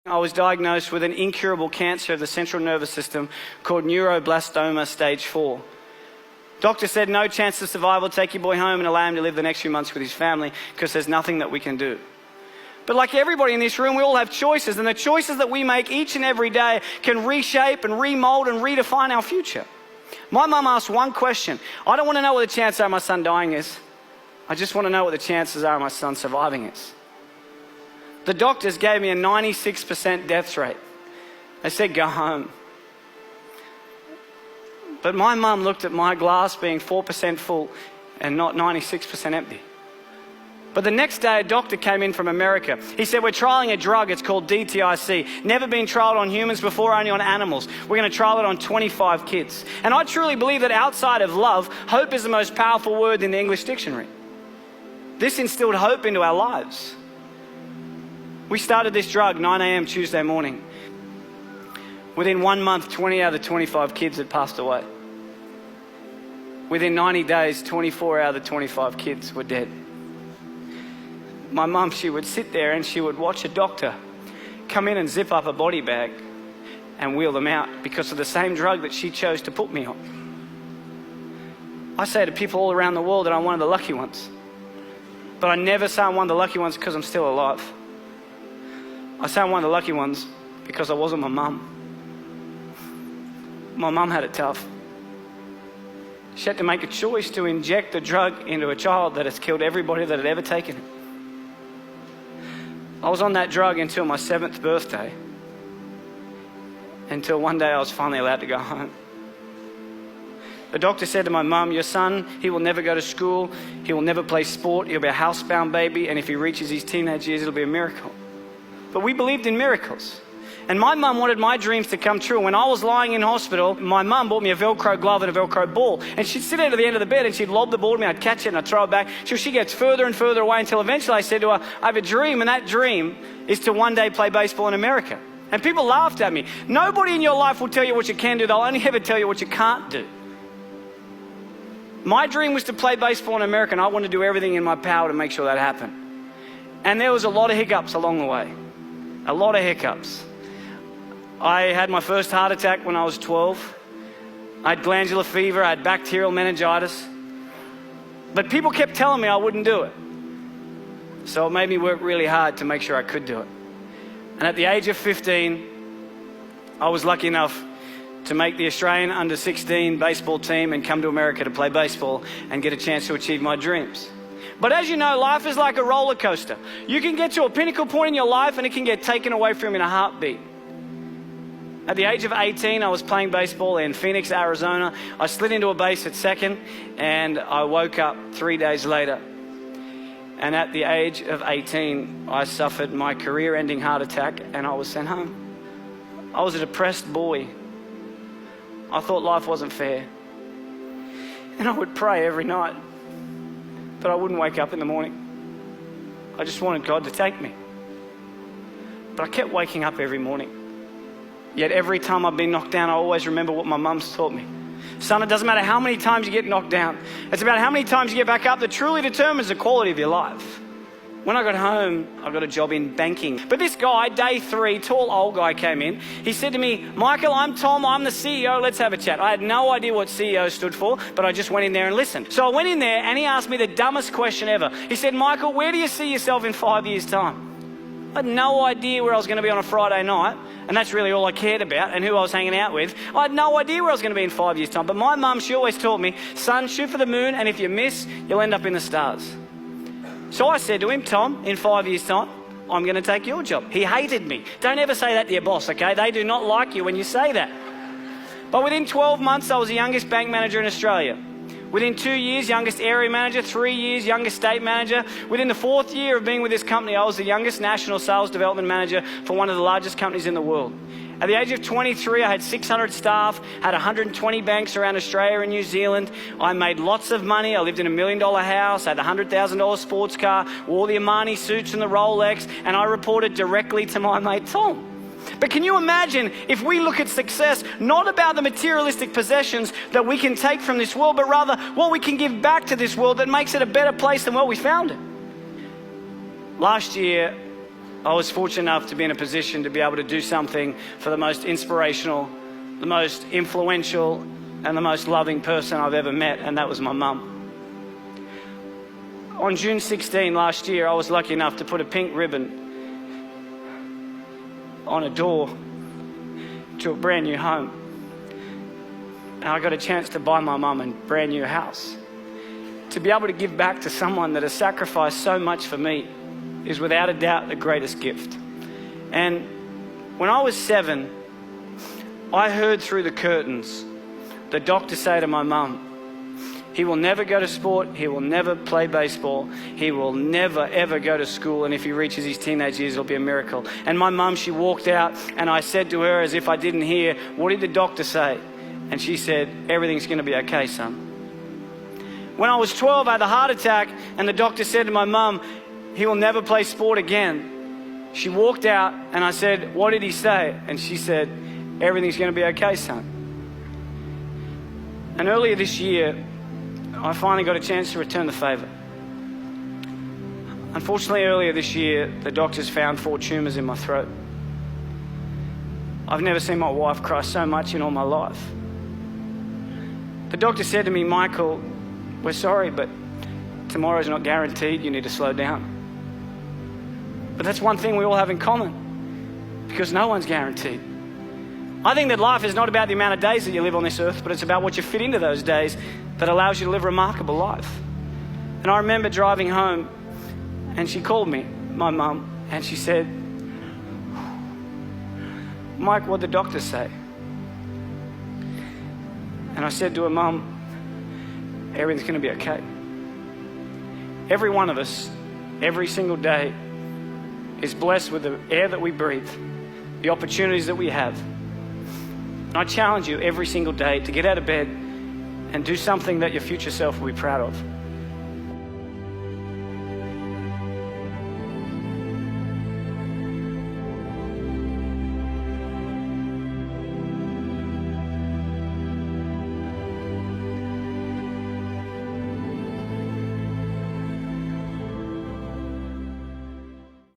I was diagnosed with an incurable cancer of the central nervous system called neuroblastoma stage 4. Doctor said no chance of survival, take your boy home and allow him to live the next few months with his family because there's nothing that we can do. But like everybody in this room, we all have choices, and the choices that we make each and every day can reshape and remold and redefine our future. My mum asked one question. I don't want to know what the chances are of my son dying is. I just want to know what the chances are of my son surviving is. The doctors gave me a 96% death rate. They said, go home. But my mum looked at my glass being 4% full and not 96% empty. But the next day, a doctor came in from America. He said, we're trialing a drug, it's called DTIC. Never been trialed on humans before, only on animals. We're going to trial it on 25 kids. And I truly believe that outside of love, hope is the most powerful word in the English dictionary. This instilled hope into our lives. We started this drug 9 a.m. Tuesday morning. Within 1 month, 20 out of the 25 kids had passed away. Within 90 days, 24 out of the 25 kids were dead. My mum, she would sit there and she would watch a doctor come in and zip up a body bag and wheel them out because of the same drug that she chose to put me on. I say to people all around the world that I'm one of the lucky ones. But I never say I'm one of the lucky ones because I'm still alive. I say I'm one of the lucky ones because I wasn't my mum. My mum had it tough. She had to make a choice to inject the drug into a child that has killed everybody that had ever taken it. I was on that drug until my 7th birthday. Until one day I was finally allowed to go home. The doctor said to my mum, your son, he will never go to school, he will never play sport, he'll be a housebound baby, and if he reaches his teenage years, it'll be a miracle. But we believed in miracles. And my mum wanted my dreams to come true. When I was lying in hospital, my mum bought me a Velcro glove and a Velcro ball. And she'd sit at the end of the bed and she'd lob the ball to me. I'd catch it and I'd throw it back. So she gets further and further away until eventually I said to her, I have a dream, and that dream is to one day play baseball in America. And people laughed at me. Nobody in your life will tell you what you can do. They'll only ever tell you what you can't do. My dream was to play baseball in America, and I wanted to do everything in my power to make sure that happened. And there was a lot of hiccups along the way. A lot of hiccups. I had my first heart attack when I was 12. I had glandular fever, I had bacterial meningitis. But people kept telling me I wouldn't do it. So it made me work really hard to make sure I could do it. And at the age of 15, I was lucky enough to make the Australian under-16 baseball team and come to America to play baseball and get a chance to achieve my dreams. But as you know, life is like a roller coaster. You can get to a pinnacle point in your life and it can get taken away from you in a heartbeat. At the age of 18, I was playing baseball in Phoenix, Arizona. I slid into a base at second and I woke up 3 days later. And at the age of 18, I suffered my career-ending heart attack and I was sent home. I was a depressed boy. I thought life wasn't fair. And I would pray every night, but I wouldn't wake up in the morning. I just wanted God to take me. But I kept waking up every morning. Yet every time I've been knocked down, I always remember what my mum's taught me. Son, it doesn't matter how many times you get knocked down. It's about how many times you get back up that truly determines the quality of your life. When I got home, I got a job in banking. But this guy, day 3, tall old guy came in. He said to me, Michael, I'm Tom, I'm the CEO, let's have a chat. I had no idea what CEO stood for, but I just went in there and listened. So I went in there and he asked me the dumbest question ever. He said, Michael, where do you see yourself in 5 years' time? I had no idea where I was going to be on a Friday night, and that's really all I cared about and who I was hanging out with. I had no idea where I was going to be in 5 years' time, but my mum, she always taught me, son, shoot for the moon, and if you miss, you'll end up in the stars. So I said to him, Tom, in 5 years' time, I'm going to take your job. He hated me. Don't ever say that to your boss, okay? They do not like you when you say that. But within 12 months, I was the youngest bank manager in Australia. Within 2 years, youngest area manager. 3 years, youngest state manager. Within the 4th year of being with this company, I was the youngest national sales development manager for one of the largest companies in the world. At the age of 23, I had 600 staff, had 120 banks around Australia and New Zealand. I made lots of money. I lived in $1 million house, had a $100,000 sports car, wore the Armani suits and the Rolex, and I reported directly to my mate Tom. But can you imagine if we look at success not about the materialistic possessions that we can take from this world, but rather what we can give back to this world that makes it a better place than what we found it? Last year, I was fortunate enough to be in a position to be able to do something for the most inspirational, the most influential, and the most loving person I've ever met, and that was my mum. On June 16 last year, I was lucky enough to put a pink ribbon on a door to a brand new home. And I got a chance to buy my mum a brand new house. To be able to give back to someone that has sacrificed so much for me is without a doubt the greatest gift. And when I was 7, I heard through the curtains the doctor say to my mum, he will never go to sport, he will never play baseball, he will never ever go to school, and if he reaches his teenage years it'll be a miracle. And my mum, she walked out, and I said to her as if I didn't hear, what did the doctor say? And she said, everything's going to be okay, son. When I was 12, I had a heart attack, and the doctor said to my mum, he will never play sport again. She walked out, and I said, what did he say? And she said, everything's going to be okay, son. And earlier this year, I finally got a chance to return the favour. Unfortunately, earlier this year, the doctors found 4 tumours in my throat. I've never seen my wife cry so much in all my life. The doctor said to me, Michael, we're sorry, but tomorrow's not guaranteed. You need to slow down. But that's one thing we all have in common, because no one's guaranteed. I think that life is not about the amount of days that you live on this earth, but it's about what you fit into those days that allows you to live a remarkable life. And I remember driving home, and she called me, my mum, and she said, Mike, what'd the doctor say? And I said to her, Mum, everything's going to be okay. Every one of us, every single day, is blessed with the air that we breathe, the opportunities that we have. And I challenge you every single day to get out of bed and do something that your future self will be proud of.